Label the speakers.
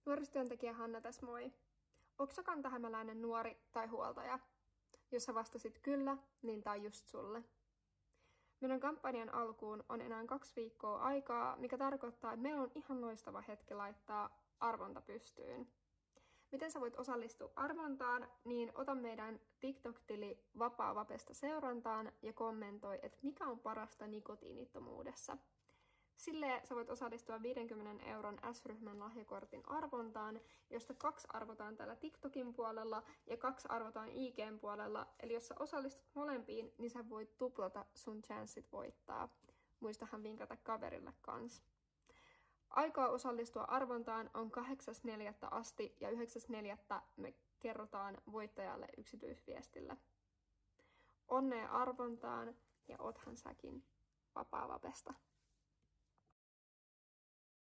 Speaker 1: Nuorisotyöntekijä Hanna tässä moi. Onko sä kantahämäläinen nuori tai huoltaja? Jos sä vastasit kyllä, niin tää on just sulle. Meidän kampanjan alkuun on enää 2 viikkoa aikaa, mikä tarkoittaa, että meillä on ihan loistava hetki laittaa arvonta pystyyn. Miten sä voit osallistua arvontaan, niin ota meidän TikTok-tili Vapaa Vapesta seurantaan ja kommentoi, että mikä on parasta nikotiinittomuudessa. Silleen sä voit osallistua 50 € S-ryhmän lahjakortin arvontaan, josta 2 arvotaan täällä TikTokin puolella ja 2 arvotaan IG:n puolella. Eli jos sä osallistut molempiin, niin sä voit tuplata sun chanssit voittaa. Muistahan vinkata kaverille kans. Aikaa osallistua arvontaan on 8.4. asti ja 9.4. me kerrotaan voittajalle yksityisviestillä. Onnea arvontaan ja oothan säkin Vapaa Vapesta.